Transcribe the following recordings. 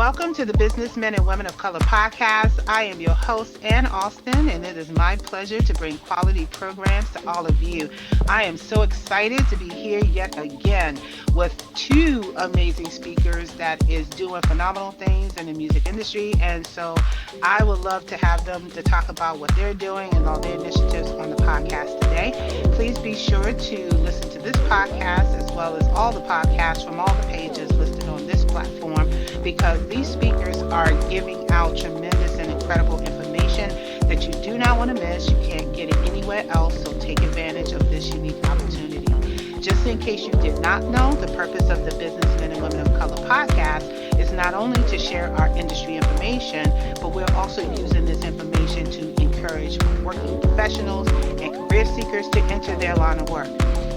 Welcome to the Businessmen and Women of Color podcast. I am your host, Ann Austin, and it is my pleasure to bring quality programs to all of you. I am so excited to be here yet again with two amazing speakers that is doing phenomenal things in the music industry. And so I would love to have them to talk about what they're doing and all their initiatives on the podcast today. Please be sure to listen to this podcast as well as all the podcasts from all the pages listed on this platform because these speakers are giving out tremendous and incredible information that you do not want to miss. You can't get it anywhere else, so take advantage of this unique opportunity. Just in case you did not know, the purpose of the Businessmen and Women of Color podcast is not only to share our industry information, but we're also using this information to encourage working professionals and career seekers to enter their line of work.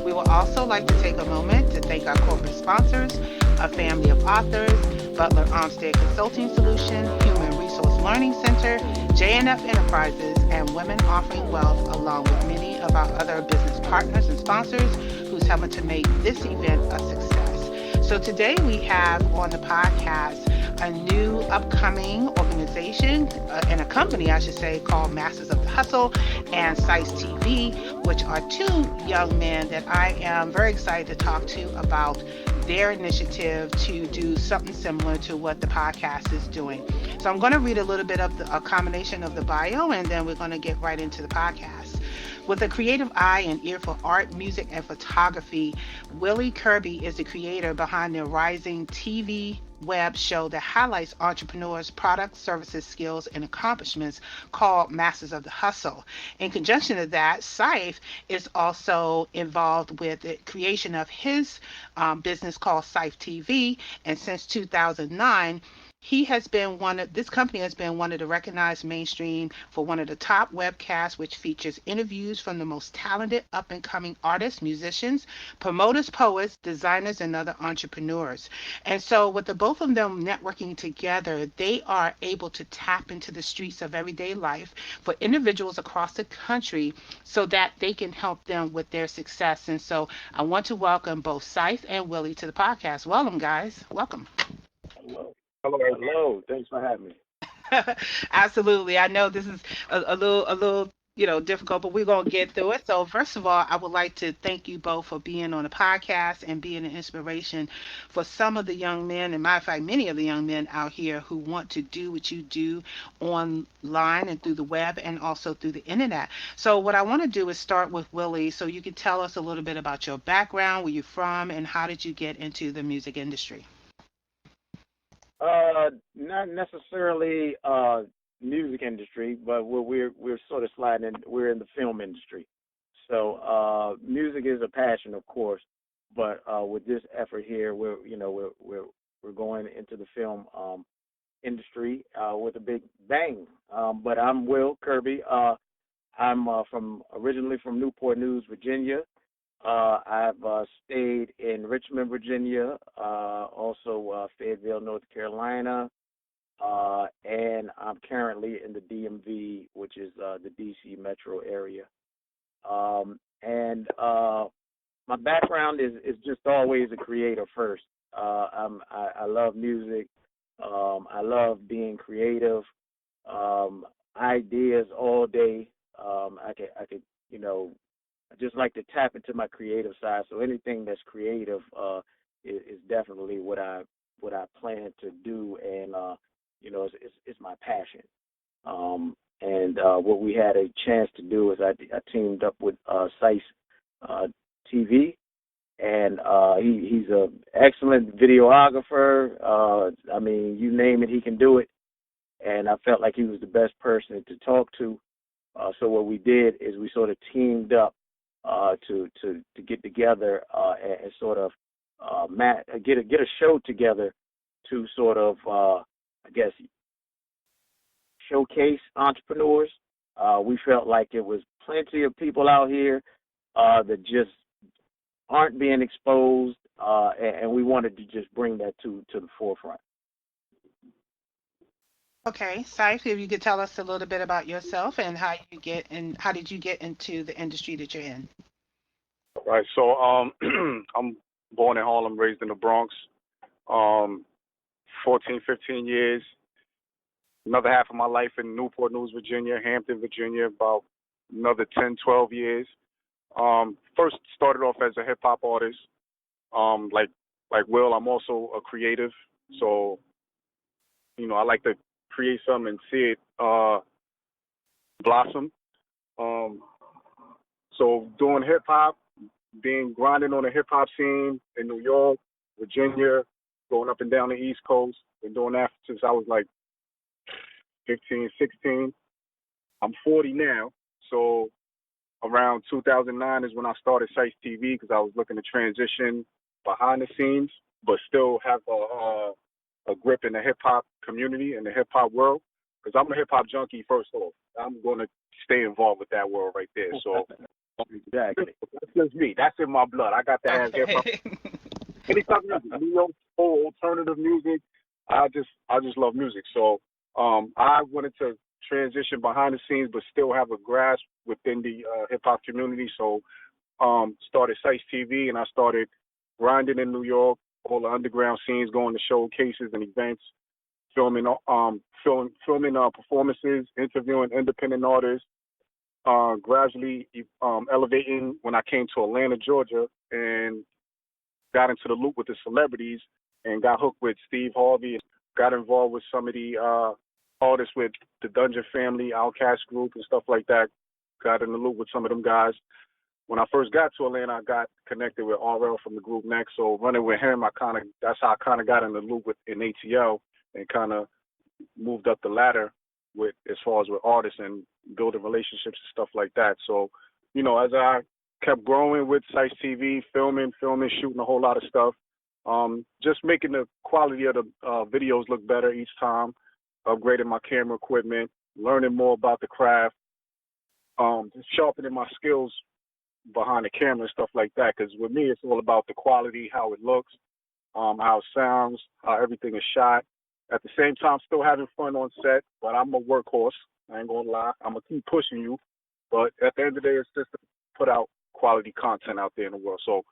We would also like to take a moment to thank our corporate sponsors, a family of authors, Butler Armstead Consulting Solution, Human Resource Learning Center, JNF Enterprises, and Women Offering Wealth, along with many of our other business partners and sponsors who's helping to make this event a success. So today we have on the podcast a new upcoming organization and a company, I should say, called Masters of the Hustle and Sice TV, which are two young men that I am very excited to talk to about their initiative to do something similar to what the podcast is doing. So I'm going to read a little bit of a combination of the bio, and then we're going to get right into the podcast. With a creative eye and ear for art, music, and photography, Willie Kirby is the creator behind the rising TV web show that highlights entrepreneurs' products, services, skills, and accomplishments called Masters of the Hustle. In conjunction to that, Saif is also involved with the creation of his business called Saif TV, and since 2009, this company has been one of the recognized mainstream for one of the top webcasts, which features interviews from the most talented up and coming artists, musicians, promoters, poets, designers, and other entrepreneurs. And so with the both of them networking together, they are able to tap into the streets of everyday life for individuals across the country so that they can help them with their success. And so I want to welcome both Scythe and Willie to the podcast. Welcome, guys. Welcome. Hello. Hello, everyone. Hello. Thanks for having me. Absolutely. I know this is a little, difficult, but we're gonna get through it. So first of all, I would like to thank you both for being on the podcast and being an inspiration for some of the young men, and matter of fact, many of the young men out here who want to do what you do online and through the web and also through the internet. So what I want to do is start with Willie, so you can tell us a little bit about your background, where you're from, and how did you get into the music industry? Not necessarily music industry, but we're sort of sliding in. We're in the film industry, so music is a passion, of course. But with this effort here, we're going into the film industry with a big bang. But I'm Will Kirby. I'm from originally from Newport News, Virginia. I've stayed in Richmond, Virginia, also Fayetteville, North Carolina, and I'm currently in the DMV, which is the DC metro area. And my background is just always a creator first. I love music. I love being creative. Ideas all day. I could, I just like to tap into my creative side. So anything that's creative is definitely what I plan to do, and it's my passion. And what we had a chance to do is I teamed up with Sice TV, and he's an excellent videographer. I mean, you name it, he can do it. And I felt like he was the best person to talk to. So what we did is we sort of teamed up to get together and sort of get a show together to sort of I guess showcase entrepreneurs. We felt like it was plenty of people out here that just aren't being exposed, and we wanted to just bring that to the forefront. Okay, Saif, if you could tell us a little bit about yourself and how did you get into the industry that you're in? Right. So I'm born in Harlem, raised in the Bronx. 14, 15 years. Another half of my life in Newport News, Virginia, Hampton, Virginia, about another 10, 12 years. First started off as a hip hop artist. Like Will, I'm also a creative. So, I like to create something and see it blossom. Um, so doing hip hop, being grinding on the hip hop scene in New York, Virginia, going up and down the East Coast. Been doing that since I was like 15, 16. I'm 40 now, so around 2009 is when I started Sites TV because I was looking to transition behind the scenes, but still have a grip in the hip hop community and the hip hop world. Because I'm a hip hop junkie first off. I'm going to stay involved with that world right there. So Exactly. that's just me. That's in my blood. I got to have hip hop. Okay. Any type of music, neo, soul, alternative music. I just love music. So I wanted to transition behind the scenes, but still have a grasp within the hip hop community. So started Sites TV, and I started grinding in New York, all the underground scenes, going to showcases and events, filming performances, interviewing independent artists. Gradually elevating when I came to Atlanta, Georgia, and got into the loop with the celebrities and got hooked with Steve Harvey and got involved with some of the artists with the Dungeon Family, Outkast Group, and stuff like that. Got in the loop with some of them guys. When I first got to Atlanta, I got connected with RL from the group Next. So running with him, that's how I kind of got in the loop in ATL and kind of moved up the ladder as far as with artists and building relationships and stuff like that. So, as I kept growing with Sites TV, filming, shooting a whole lot of stuff, just making the quality of the videos look better each time, upgrading my camera equipment, learning more about the craft, just sharpening my skills behind the camera and stuff like that. Because with me, it's all about the quality, how it looks, how it sounds, how everything is shot. At the same time, still having fun on set, but I'm a workhorse. I ain't gonna lie. I'm gonna keep pushing you, but at the end of the day, it's just to put out quality content out there in the world. So,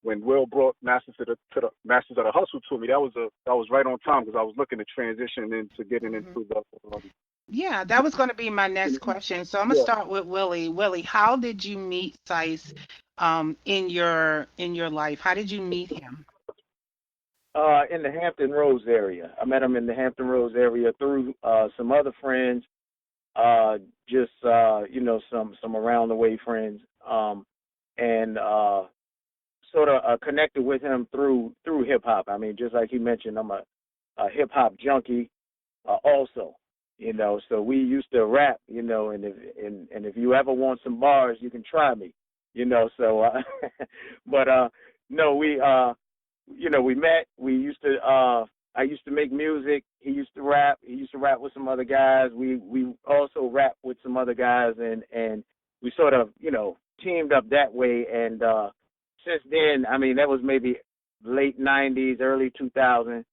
when Will brought Masters of the Masters of the Hustle to me, that was right on time because I was looking to transition into getting into the. Yeah, that was going to be my next question. So I'm gonna Yeah. start with Willie. Willie, how did you meet Sice in your life? How did you meet him? In the Hampton Roads area. I met him in the Hampton Roads area through some other friends, just some around the way friends, and sort of connected with him through hip hop. I mean, just like he mentioned, I'm a hip hop junkie, also. So we used to rap, and if you ever want some bars, you can try me, So, but no, we met. We used to. I used to make music. He used to rap. He used to rap with some other guys. We also rap with some other guys, and we sort of teamed up that way. And since then, I mean, that was maybe late '90s, early 2000s,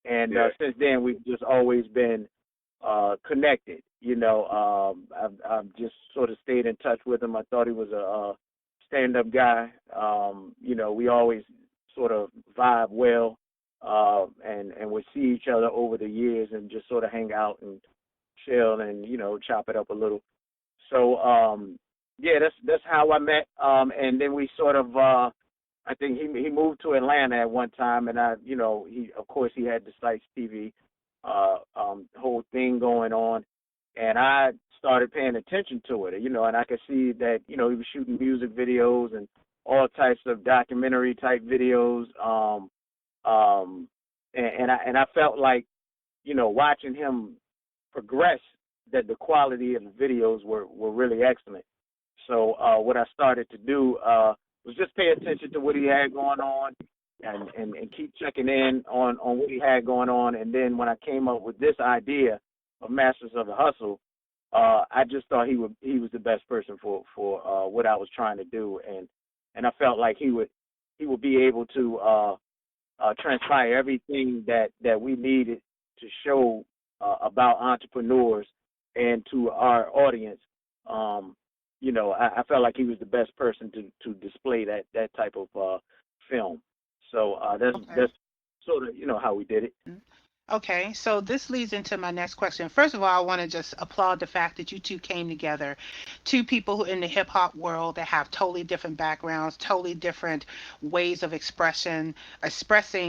and since then we've just always been connected. I've just sort of stayed in touch with him. I thought he was a stand-up guy. We always sort of vibe well, and we see each other over the years and just sort of hang out and chill and chop it up a little. So that's how I met. And then we sort of I think he moved to Atlanta at one time, and he had the Sites TV whole thing going on, and I started paying attention to it, and I could see that he was shooting music videos and all types of documentary type videos, and I felt like watching him progress, that the quality of the videos were really excellent. So what I started to do was just pay attention to what he had going on and keep checking in on what he had going on. And then when I came up with this idea of Masters of the Hustle, I just thought he was the best person for what I was trying to do, and I felt like he would be able to transpire everything that we needed to show about entrepreneurs and to our audience. I felt like he was the best person to display that type of film. So Okay. sort of, how we did it. Okay, so this leads into my next question. First of all, I want to just applaud the fact that you two came together, two people who in the hip hop world that have totally different backgrounds, totally different ways of expressing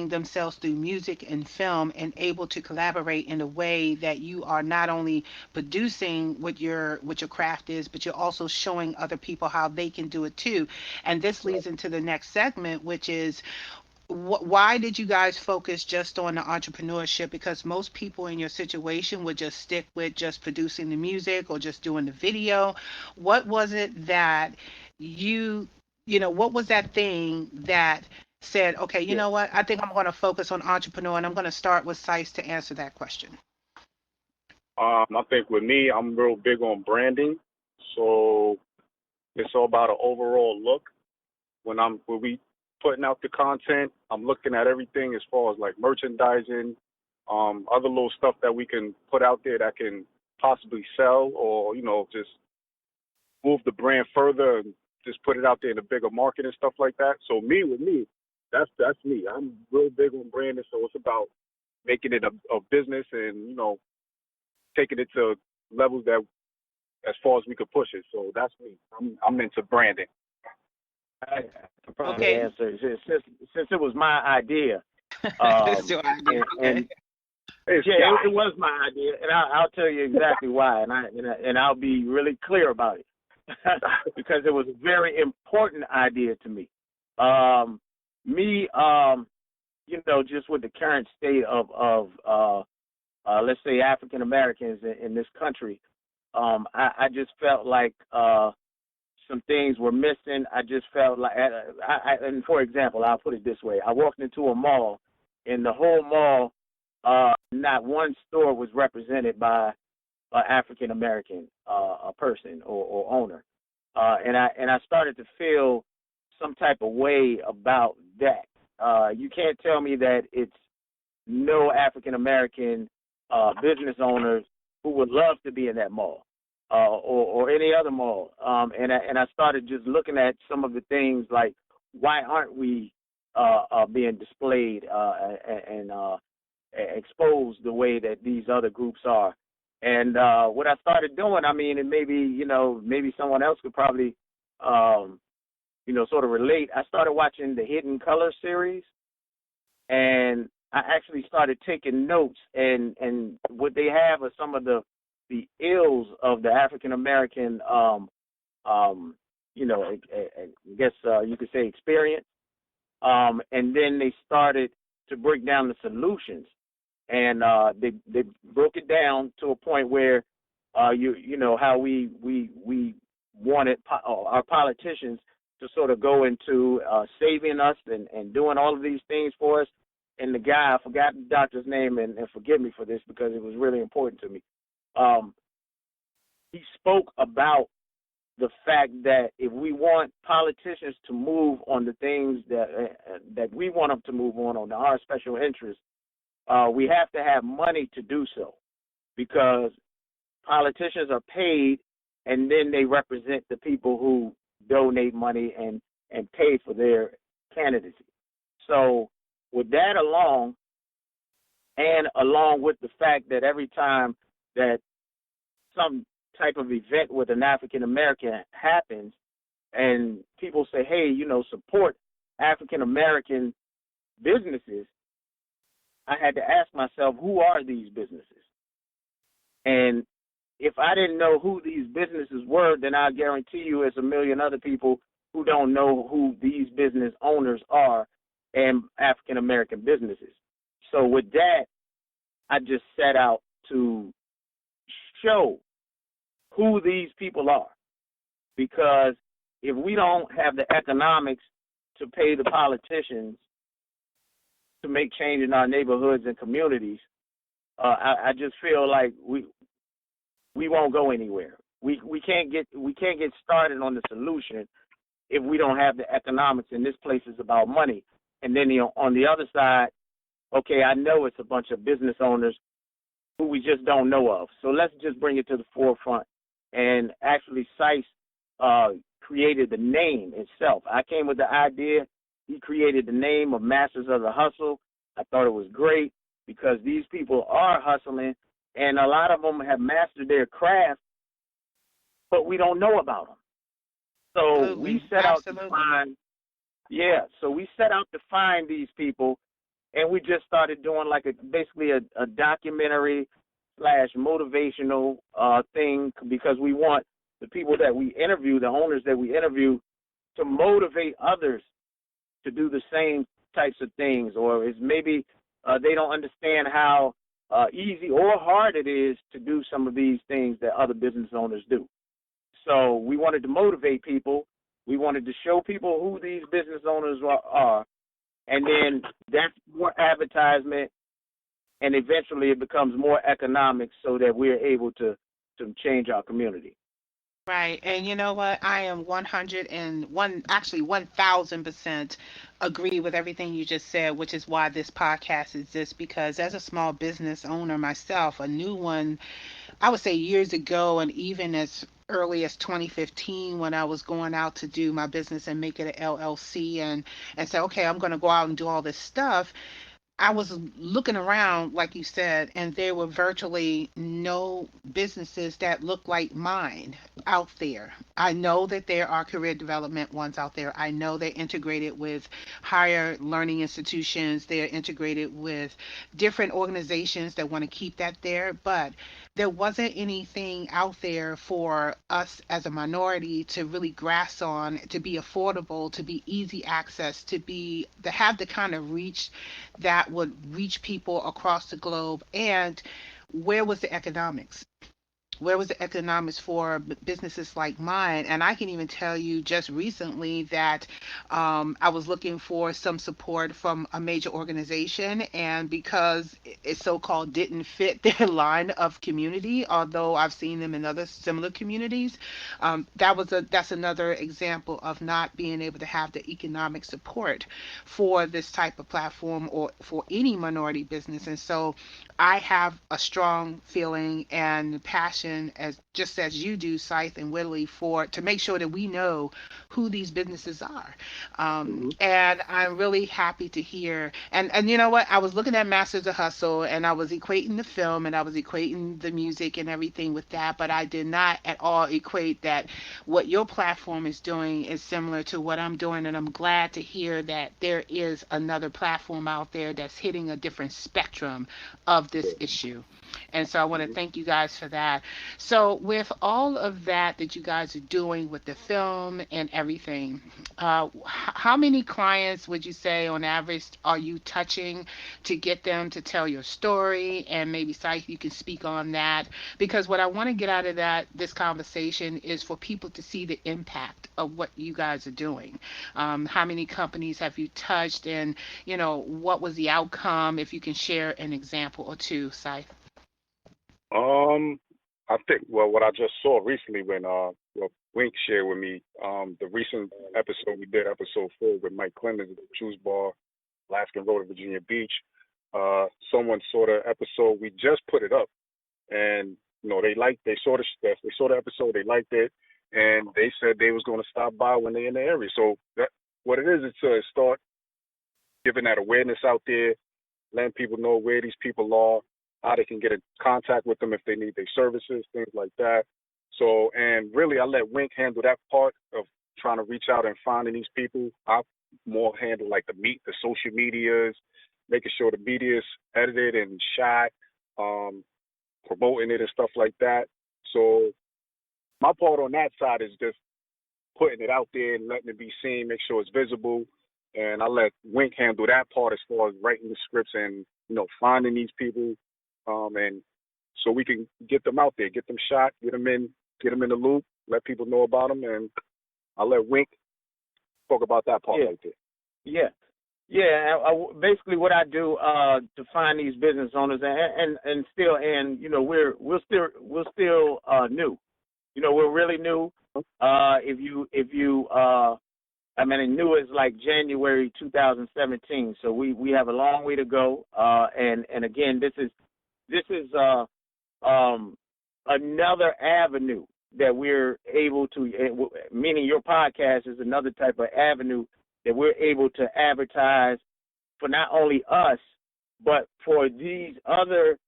themselves through music and film, and able to collaborate in a way that you are not only producing what your craft is, but you're also showing other people how they can do it too. And this Right. leads into the next segment, which is why did you guys focus just on the entrepreneurship? Because most people in your situation would just stick with just producing the music or just doing the video. What was it that you, what was that thing that said, okay, you Yeah. know what? I think I'm going to focus on entrepreneur, and I'm going to start with Sice to answer that question. I think with me, I'm real big on branding, so it's all about an overall look. When we putting out the content, I'm looking at everything as far as like merchandising, other little stuff that we can put out there that can possibly sell, or just move the brand further and just put it out there in a bigger market and stuff like that. So with me, that's me. I'm real big on branding, so it's about making it a business and taking it to levels that as far as we could push it. So that's me. I'm into branding. I can probably Okay. answer since it was my idea. Um, So I did. and Okay. It's yeah, Sky. it was my idea, and I'll tell you exactly why, and I'll be really clear about it because it was a very important idea to me. Um, me, just with the current state of let's say African Americans in this country, I just felt like some things were missing. I just felt like, and for example, I'll put it this way: I walked into a mall, and the whole mall, not one store was represented by an African American a person or owner, and I started to feel some type of way about that. You can't tell me that it's no African American business owners who would love to be in that mall or any other mall. And I started just looking at some of the things like why aren't we being displayed and exposed the way that these other groups are. And what I started doing, I mean, and maybe someone else could probably, sort of relate. I started watching the Hidden Color series, and I actually started taking notes. And what they have are some of the ills of the African American, I guess you could say experience. And then they started to break down the solutions, and they broke it down to a point where how we wanted our politicians to sort of go into saving us and doing all of these things for us. And the guy, I forgot the doctor's name, and forgive me for this because it was really important to me. Um, he spoke about the fact that if we want politicians to move on the things that we want them to move on our special interests, we have to have money to do so, because politicians are paid and then they represent the people who donate money and pay for their candidacy. So with that along, and along with the fact that every time that some type of event with an African American happens and people say, hey, support African American businesses, I had to ask myself, who are these businesses? And if I didn't know who these businesses were, then I guarantee you there's a million other people who don't know who these business owners are and African American businesses. So with that, I just set out to show who these people are, because if we don't have the economics to pay the politicians to make change in our neighborhoods and communities, I just feel like we won't go anywhere. We can't get started on the solution if we don't have the economics. And this place is about money. And then on the other side, okay, I know it's a bunch of business owners who we just don't know of. So let's just bring it to the forefront. And actually, Sice created the name itself. I came with the idea. He created the name of Masters of the Hustle. I thought it was great because these people are hustling, and a lot of them have mastered their craft, but we don't know about them. So we Absolutely. set out to Absolutely. find, yeah, so we set out to find these people, and we just started doing like basically a documentary slash motivational thing because we want the people that we interview, the owners that we interview, to motivate others to do the same types of things, or is maybe they don't understand how easy or hard it is to do some of these things that other business owners do. So we wanted to motivate people. We wanted to show people who these business owners are, and then that's more advertisement, and eventually it becomes more economic so that we're able to change our community. Right. And you know what? I am 101, actually 1000% agree with everything you just said, which is why this podcast exists. Because as a small business owner myself, a new one, I would say years ago, and even as early as 2015, when I was going out to do my business and make it an LLC and say, okay, I'm going to go out and do all this stuff. I was looking around, like you said, and there were virtually no businesses that looked like mine out there. I know that there are career development ones out there. I know they're integrated with higher learning institutions. They're integrated with different organizations that want to keep that there. But there wasn't anything out there for us as a minority to really grasp on, to be affordable, to be easy access, to have the kind of reach that would reach people across the globe. And where was the economics? Where was the economics for businesses like mine? And I can even tell you just recently that I was looking for some support from a major organization, and because it so-called didn't fit their line of community, although I've seen them in other similar communities, that's another example of not being able to have the economic support for this type of platform or for any minority business. And so I have a strong feeling and passion, as just as you do, Scythe and Whitley, for to make sure that we know who these businesses are. Mm-hmm. And I'm really happy to hear. And you know what? I was looking at Masters of Hustle, and I was equating the film, and I was equating the music and everything with that, but I did not at all equate that what your platform is doing is similar to what I'm doing. And I'm glad to hear that there is another platform out there that's hitting a different spectrum of this issue. And so I want to Mm-hmm. thank you guys for that. So, with all of that you guys are doing with the film and everything, how many clients would you say on average are you touching to get them to tell your story? And maybe, Sykes, you can speak on that. Because what I want to get out of this conversation is for people to see the impact of what you guys are doing. How many companies have you touched, and what was the outcome? If you can share an example or two, Scythe. Um, I think what I just saw recently when Wink shared with me the recent episode we did, episode 4 with Mike Clemens at the Juice Bar, Alaskan Road, Virginia Beach. Someone saw the episode. We just put it up, and they saw the episode. They liked it, and they said they was going to stop by when they're in the area. So that what it is, it's to start giving that awareness out there, letting people know where these people are, how they can get in contact with them if they need their services, things like that. So, and really, I let Wink handle that part of trying to reach out and finding these people. I more handle like the social medias, making sure the media is edited and shot, promoting it and stuff like that. So, my part on that side is just putting it out there and letting it be seen, make sure it's visible. And I let Wink handle that part as far as writing the scripts and finding these people, and so we can get them out there, get them shot, get them in the loop, let people know about them, and I let Wink talk about that part right there. Yeah. Yeah, basically what I do to find these business owners and still we're still new. We're really new. If you new is like January 2017, so we have a long way to go. And again, this is another avenue that we're able to, meaning your podcast is another type of avenue that we're able to advertise for not only us, But for these other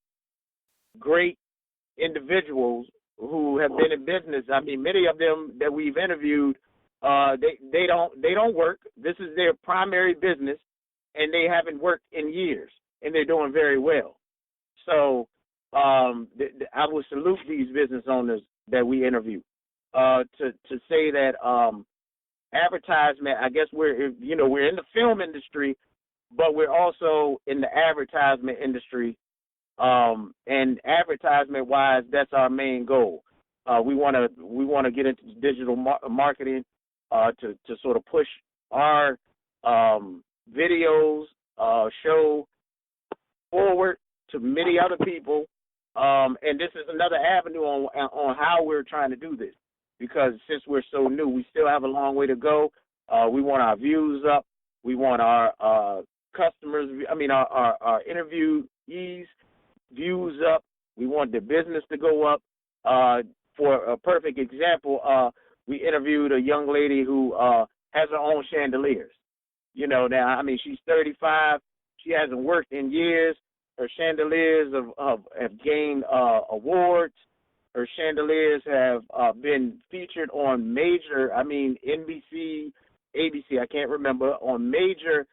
great individuals who have been in business, I mean, many of them that we've interviewed, they don't work. This is their primary business, and they haven't worked in years, and they're doing very well. So I would salute these business owners that we interview. To say that advertisement, I guess we're in the film industry, but we're also in the advertisement industry. And advertisement wise, that's our main goal. We want to get into digital marketing to sort of push our videos, show forward to many other people. And this is another avenue on how we're trying to do this, because since we're so new, we still have a long way to go. We want our views up. We want our customers, our interviewees views up. We want the business to go up. For a perfect example, we interviewed a young lady who has her own chandeliers. Now, she's 35. She hasn't worked in years. Her chandeliers have gained awards. Her chandeliers have been featured on major, NBC, ABC, I can't remember, on major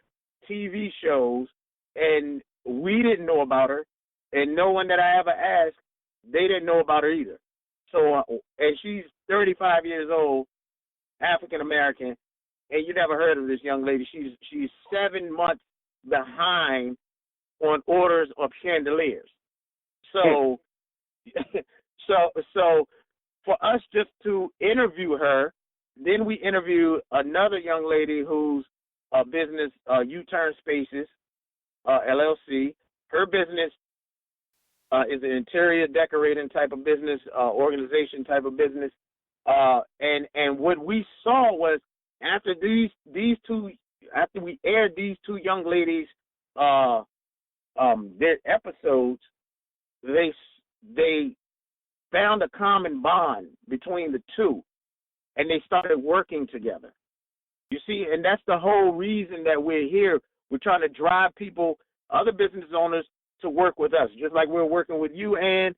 TV shows, and we didn't know about her, and no one that I ever asked, they didn't know about her either. So, and she's 35 years old, African American, and you never heard of this young lady. She's 7 months behind on orders of chandeliers. So, so for us just to interview her, then we interview another young lady whose business, U-Turn Spaces, LLC. Her business is an interior decorating type of business, organization type of business. And what we saw was after after we aired these two young ladies their episodes, they found a common bond between the two, and they started working together. You see, and that's the whole reason that we're here. We're trying to drive people, other business owners, to work with us, just like we're working with you, and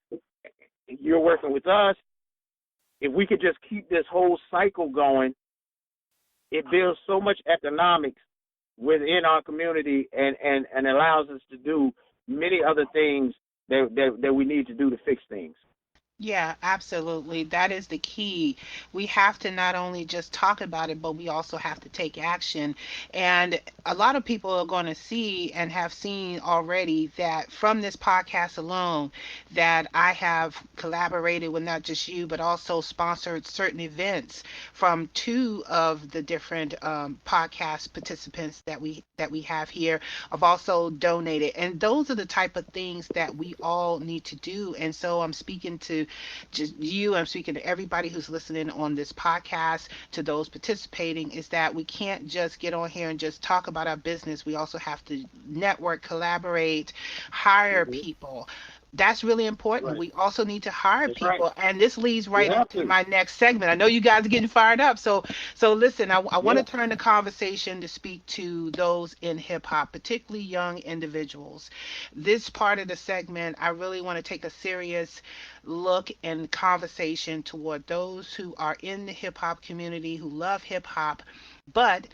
you're working with us. If we could just keep this whole cycle going, it builds so much economics within our community and allows us to do many other things that we need to do to fix things. Yeah, absolutely. That is the key. We have to not only just talk about it, but we also have to take action. And a lot of people are going to see and have seen already that from this podcast alone, that I have collaborated with not just you, but also sponsored certain events from two of the different podcast participants that we have here. I've also donated, and those are the type of things that we all need to do. And so I'm speaking to just you, I'm speaking to everybody who's listening on this podcast, to those participating, is that we can't just get on here and just talk about our business. We also have to network, collaborate, hire Mm-hmm. people. That's really important. Right. We also need to hire That's right. people, and this leads We right have into to. my next segment. I know you guys are getting fired up, so listen. I want Yeah. to turn the conversation to speak to those in hip hop, particularly young individuals. This part of the segment, I really want to take a serious look and conversation toward those who are in the hip hop community, who love hip hop, but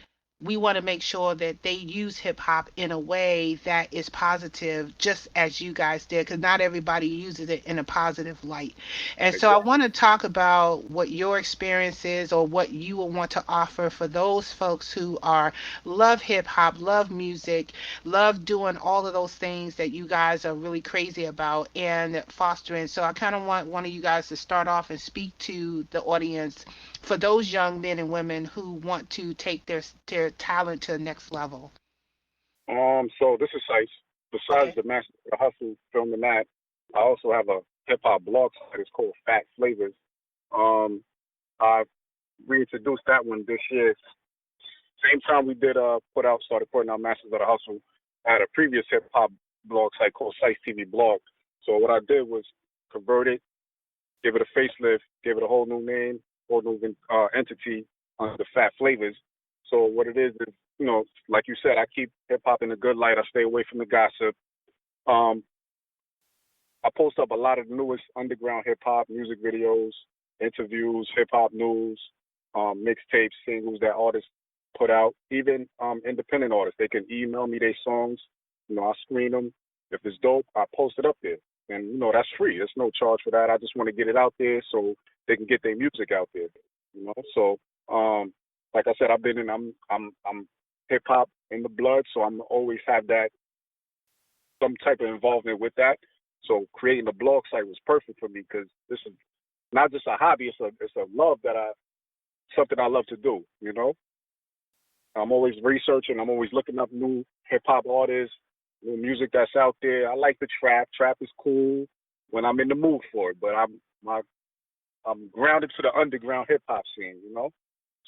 we want to make sure that they use hip hop in a way that is positive, just as you guys did, because not everybody uses it in a positive light. And so I Exactly. want to talk about what your experience is, or what you will want to offer for those folks who are love hip hop, love music, love doing all of those things that you guys are really crazy about and fostering. So I kind of want one of you guys to start off and speak to the audience for those young men and women who want to take their talent to the next level. So this is Sice. Besides Okay. the Master of the Hustle film and that, I also have a hip hop blog site. It's called Fat Flavors. Um, I reintroduced that one this year. Same time we did started putting out Masters of the Hustle. I had a previous hip hop blog site called Sice TV Blog. So what I did was convert it, give it a facelift, give it a whole new name, whole new entity under Fat Flavors. So what it is, like you said, I keep hip hop in a good light. I stay away from the gossip. Um, I post up a lot of the newest underground hip hop music videos, interviews, hip hop news, mixtapes, singles that artists put out. Even independent artists, they can email me their songs. I screen them. If it's dope, I post it up there, and that's free. There's no charge for that. I just want to get it out there so they can get their music out there. So like I said, I'm hip hop in the blood, so I'm always have that some type of involvement with that. So creating a blog site was perfect for me because this is not just a hobby; it's a love that something I love to do. I'm always researching. I'm always looking up new hip hop artists, new music that's out there. I like the trap. Trap is cool when I'm in the mood for it. But I'm grounded to the underground hip hop scene.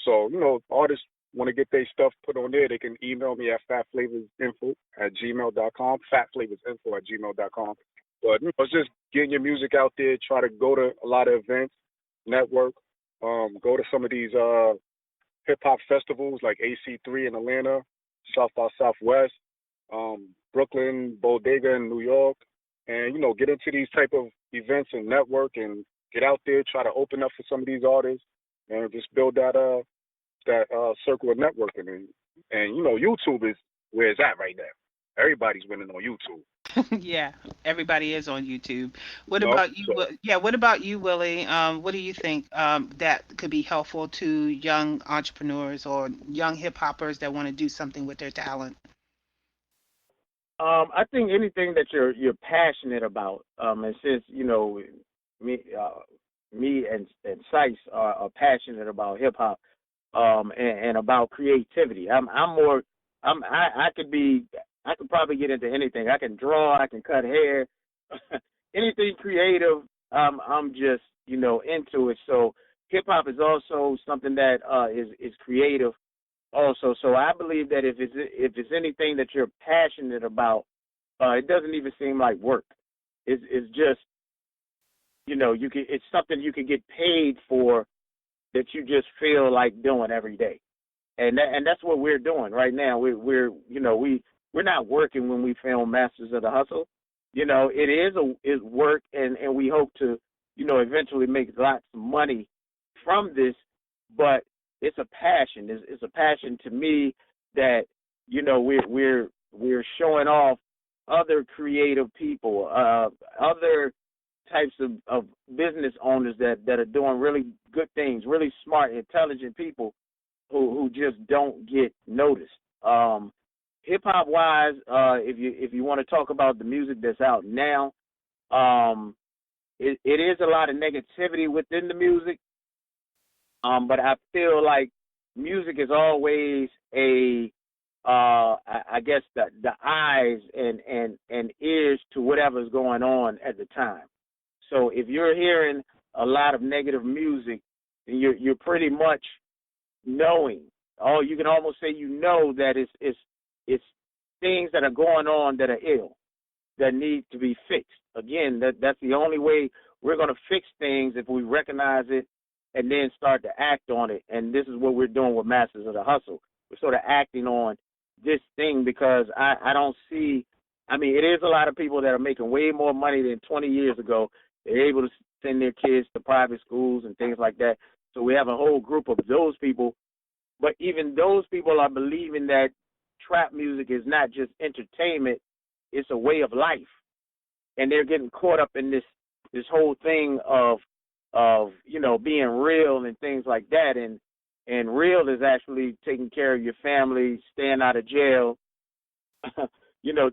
So artists want to get their stuff put on there, they can email me at fatflavorsinfo@gmail.com, fatflavorsinfo@gmail.com. But it's just getting your music out there. Try to go to a lot of events, network, go to some of these hip hop festivals like AC3 in Atlanta, South by Southwest, Brooklyn, Bodega in New York, and get into these type of events and network and get out there. Try to open up for some of these artists and just build that circle of networking. And YouTube is where it's at right now. Everybody's winning on YouTube. Yeah, everybody is on YouTube. What No, about you? so Yeah, what about you, Willie? What do you think that could be helpful to young entrepreneurs or young hip hoppers that want to do something with their talent? I think anything that you're passionate about, and since me me and Sice are passionate about hip hop, and about creativity. I'm more I could be I could probably get into anything. I can draw, I can cut hair, anything creative. I'm just into it. So hip hop is also something that is creative also. So I believe that if it's anything that you're passionate about, it doesn't even seem like work. It's just it's something you can get paid for that you just feel like doing every day, and that's what we're doing right now. We're not working when we film Masters of the Hustle. It is work, and we hope to eventually make lots of money from this, but it's a passion. It's a passion to me that we're showing off other creative people, other types of business owners that are doing really good things, really smart, intelligent people who just don't get noticed. Hip hop wise, if you want to talk about the music that's out now, it is a lot of negativity within the music. But I feel like music is always I guess the eyes and ears to whatever's going on at the time. So if you're hearing a lot of negative music, you're pretty much knowing. Oh, you can almost say that it's things that are going on that are ill, that need to be fixed. Again, that's the only way we're going to fix things, if we recognize it and then start to act on it. And this is what we're doing with Masters of the Hustle. We're sort of acting on this thing because I don't see. I mean, it is a lot of people that are making way more money than 20 years ago. They're able to send their kids to private schools and things like that. So we have a whole group of those people. But even those people are believing that trap music is not just entertainment, it's a way of life. And they're getting caught up in this whole thing of being real and things like that. And real is actually taking care of your family, staying out of jail,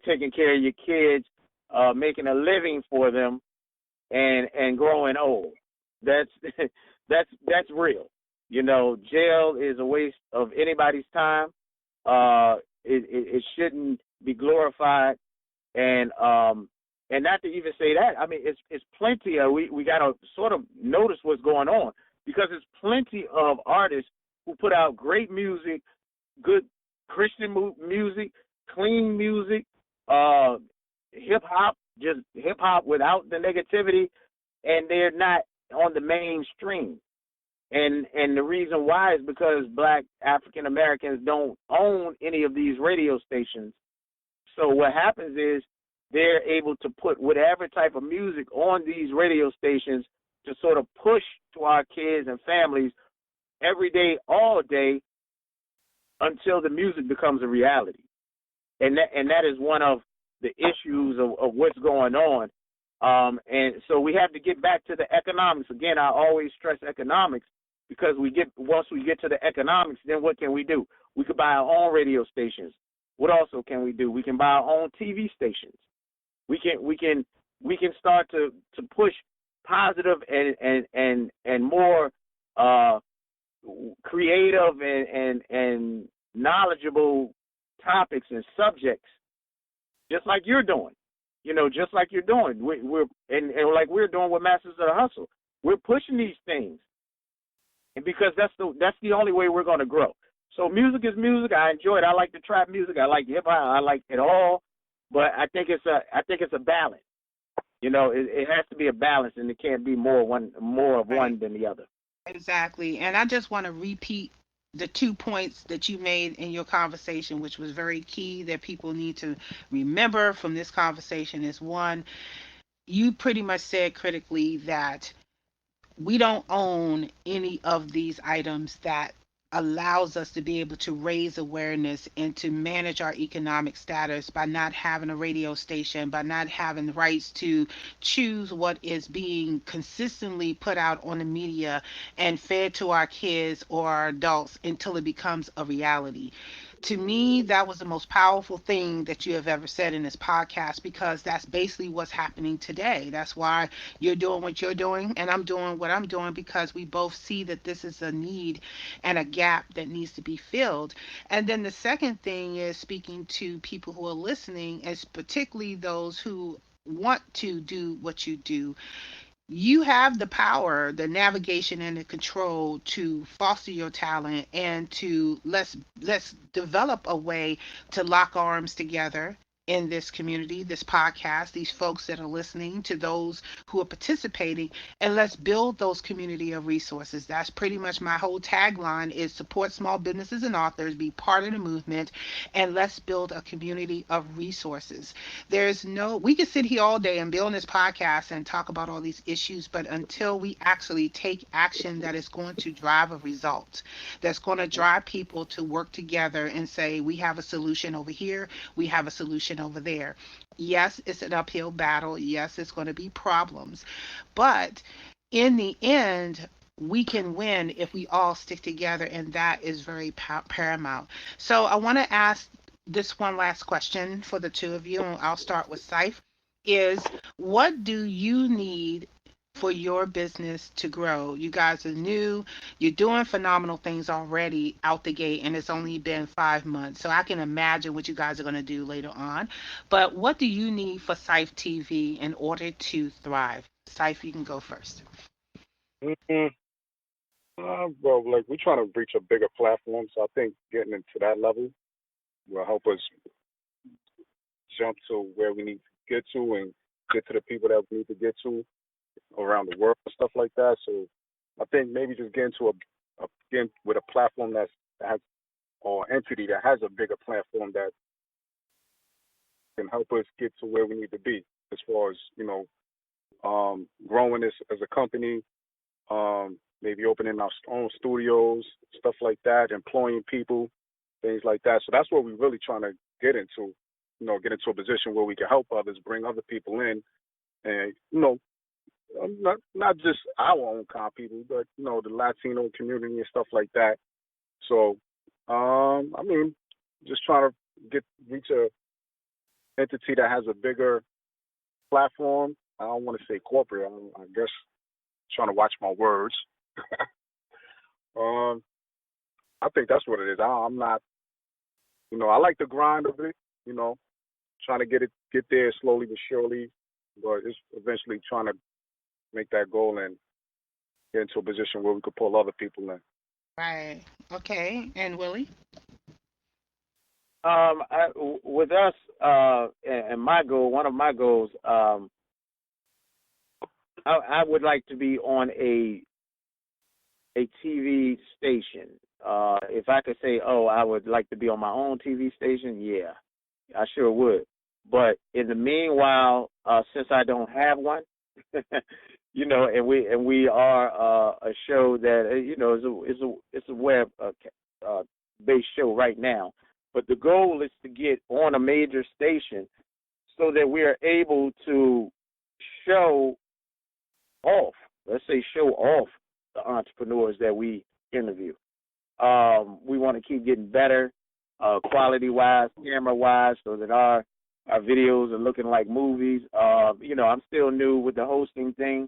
taking care of your kids, making a living for them, and growing old. That's that's real. Jail is a waste of anybody's time. It shouldn't be glorified, and not to even say that. I mean, it's plenty of we got to sort of notice what's going on, because there's plenty of artists who put out great music, good Christian music, clean music, hip hop, just hip hop without the negativity, and they're not on the mainstream. And the reason why is because Black African Americans don't own any of these radio stations. So what happens is they're able to put whatever type of music on these radio stations to sort of push to our kids and families every day, all day, until the music becomes a reality. And that is one of the issues of what's going on. And so we have to get back to the economics. Again, I always stress economics, because once we get to the economics, then what can we do? We could buy our own radio stations. What also can we do? We can buy our own TV stations. We can start to push positive and more creative and knowledgeable topics and subjects, just like you're doing. Just like you're doing. We're like we're doing with Masters of the Hustle. We're pushing these things, and because that's the only way we're going to grow. So music is music. I enjoy it. I like the trap music. I like hip hop. I like it all. But I think it's a balance. It has to be a balance, and it can't be more of one than the other. Exactly. And I just want to repeat the 2 points that you made in your conversation, which was very key that people need to remember from this conversation. Is one, you pretty much said critically that we don't own any of these items that allows us to be able to raise awareness and to manage our economic status by not having a radio station, by not having the rights to choose what is being consistently put out on the media and fed to our kids or our adults until it becomes a reality. To me, that was the most powerful thing that you have ever said in this podcast, because that's basically what's happening today. That's why you're doing what you're doing and I'm doing what I'm doing, because we both see that this is a need and a gap that needs to be filled. And then the second thing is speaking to people who are listening, as particularly those who want to do what you do. You have the power, the navigation, and the control to foster your talent and to let's develop a way to lock arms together in this community, this podcast, these folks that are listening, to those who are participating, and let's build those community of resources. That's pretty much my whole tagline: is support small businesses and authors, be part of the movement, and let's build a community of resources. We could sit here all day and be on this podcast and talk about all these issues, but until we actually take action that is going to drive a result, that's going to drive people to work together and say, we have a solution over here, we have a solution over there. Yes, it's an uphill battle. Yes, it's going to be problems. But in the end, we can win if we all stick together, and that is very paramount. So I want to ask this one last question for the two of you, and I'll start with Saif, is what do you need for your business to grow? You guys are new, you're doing phenomenal things already out the gate, and it's only been 5 months. So I can imagine what you guys are going to do later on. But what do you need for Saif TV in order to thrive? Saif, you can go first. Mm-hmm. Well, like we're trying to reach a bigger platform, so I think getting into that level will help us jump to where we need to get to and get to the people that we need to get to around the world and stuff like that. So I think maybe just getting to again with a platform that has, or entity that has a bigger platform that can help us get to where we need to be as far as growing this as a company, maybe opening our own studios, stuff like that, employing people, things like that. So that's what we're really trying to get into. Get into a position where we can help others, bring other people in, and not just our own kind of people, but the Latino community and stuff like that. So, I mean, just trying to reach a entity that has a bigger platform. I don't want to say corporate. I guess trying to watch my words. um, I think that's what it is. I'm not, I like the grind of it. Trying to get there slowly but surely, but it's eventually trying to make that goal and get into a position where we could pull other people in. Right. Okay. And Willie? With us, and my goal, one of my goals, I would like to be on a TV station. If I could say, oh, I would like to be on my own TV station, yeah, I sure would. But in the meanwhile, since I don't have one, and we are a show that is a web based show right now. But the goal is to get on a major station so that we are able to show off, let's say show off the entrepreneurs that we interview. We want to keep getting better, quality wise, camera wise, so that our videos are looking like movies. I'm still new with the hosting thing.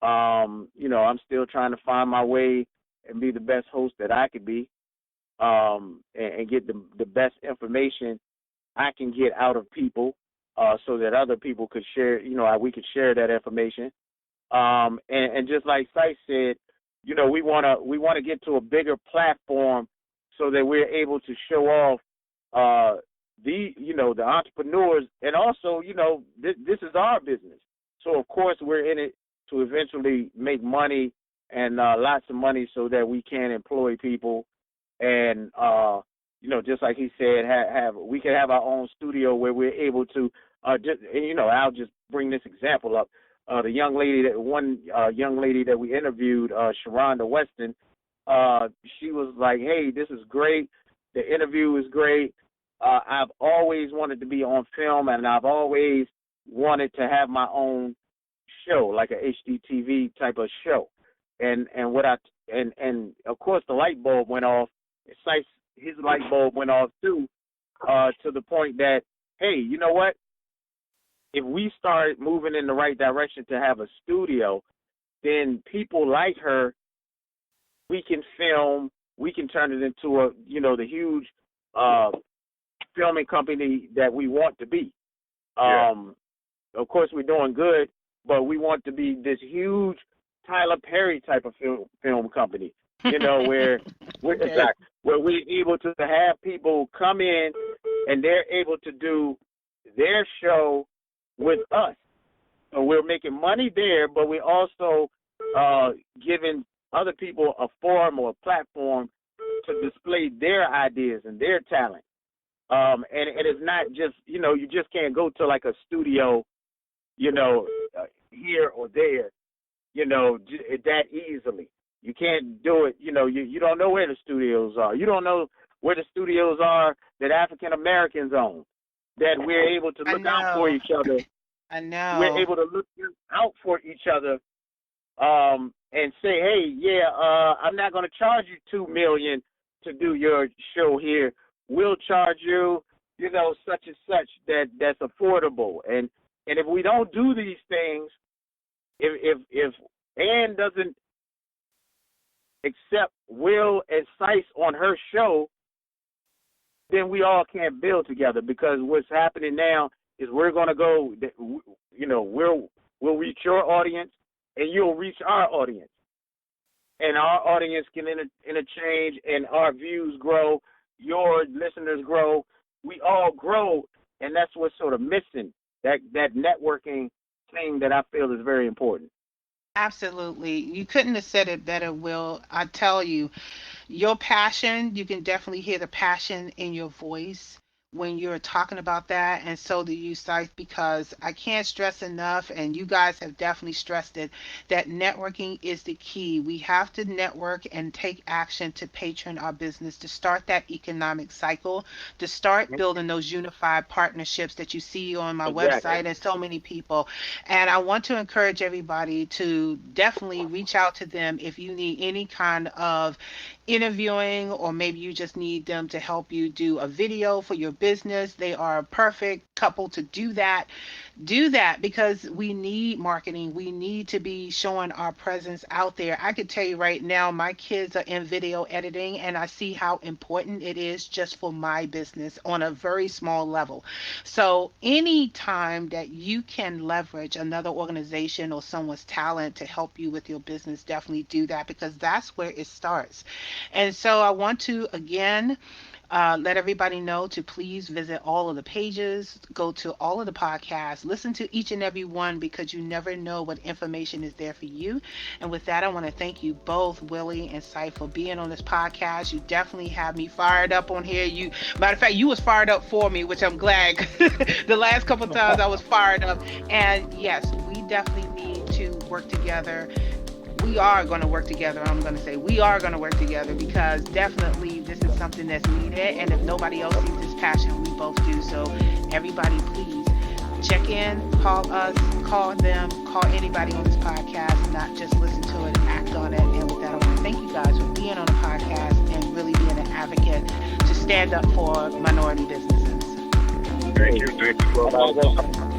I'm still trying to find my way and be the best host that I could be, and get the best information I can get out of people, so that other people could share, we could share that information. And just like Sice said, we wanna get to a bigger platform so that we're able to show off the entrepreneurs, and also this is our business. So of course we're in it to eventually make money, and lots of money, so that we can employ people, and just like he said, have we can have our own studio where we're able to I'll just bring this example up. The young lady that we interviewed, Sharonda Weston, she was like, "Hey, this is great. The interview is great. I've always wanted to be on film, and I've always wanted to have my own show, like a HDTV type of show." And of course the light bulb went off. His light bulb went off too, to the point that, hey, you know what? If we start moving in the right direction to have a studio, then people like her, we can film, we can turn it into the huge filming company that we want to be. Yeah. Of course, we're doing good, but we want to be this huge Tyler Perry type of film company, where Okay. where we're able to have people come in and they're able to do their show with us. So we're making money there, but we're also giving other people a forum or a platform to display their ideas and their talent. And it's not just, you just can't go to like a studio, here or there, that easily. You can't do it, you don't know where the studios are. You don't know where the studios are that African Americans own, that we're able to I look out for know. each other. I We're know. able to look out for each other, and say, hey, yeah, I'm not going to charge you $2 million to do your show here. We'll charge you, such and such that's affordable. And if we don't do these things, if Ann doesn't accept Will and Sice on her show, then we all can't build together, because what's happening now is we're going to go, we'll reach your audience and you'll reach our audience. And our audience can interchange, and our views grow, your listeners grow, we all grow, and that's what's sort of missing, that networking thing that I feel is very important. Absolutely. You couldn't have said it better, Will. I tell you, your passion, you can definitely hear the passion in your voice when you're talking about that, and so do you, Scythe, because I can't stress enough, and you guys have definitely stressed it, that networking is the key. We have to network and take action to patron our business, to start that economic cycle, to start building those unified partnerships that you see on my Exactly. website and so many people. And I want to encourage everybody to definitely reach out to them if you need any kind of interviewing, or maybe you just need them to help you do a video for your business. They are a perfect couple to do that. Do that, because we need marketing. We need to be showing our presence out there. I could tell you right now, my kids are in video editing, and I see how important it is just for my business on a very small level. So, any time that you can leverage another organization or someone's talent to help you with your business, definitely do that, because that's where it starts. And so I want to again Let everybody know to please visit all of the pages, go to all of the podcasts, listen to each and every one because you never know what information is there for you. And with that, I want to thank you both, Willie and Cy, for being on this podcast. You definitely have me fired up on here. You, matter of fact, you was fired up for me, which I'm glad. The last couple of times I was fired up. And yes, we definitely need to work together. We are going to work together. I'm going to say we are going to work together because definitely this is something that's needed. And if nobody else sees this passion, we both do. So everybody, please check in, call us, call them, call anybody on this podcast, not just listen to it and act on it. And with that, I want to thank you guys for being on the podcast and really being an advocate to stand up for minority businesses. Thank you. Thank you for allowing us.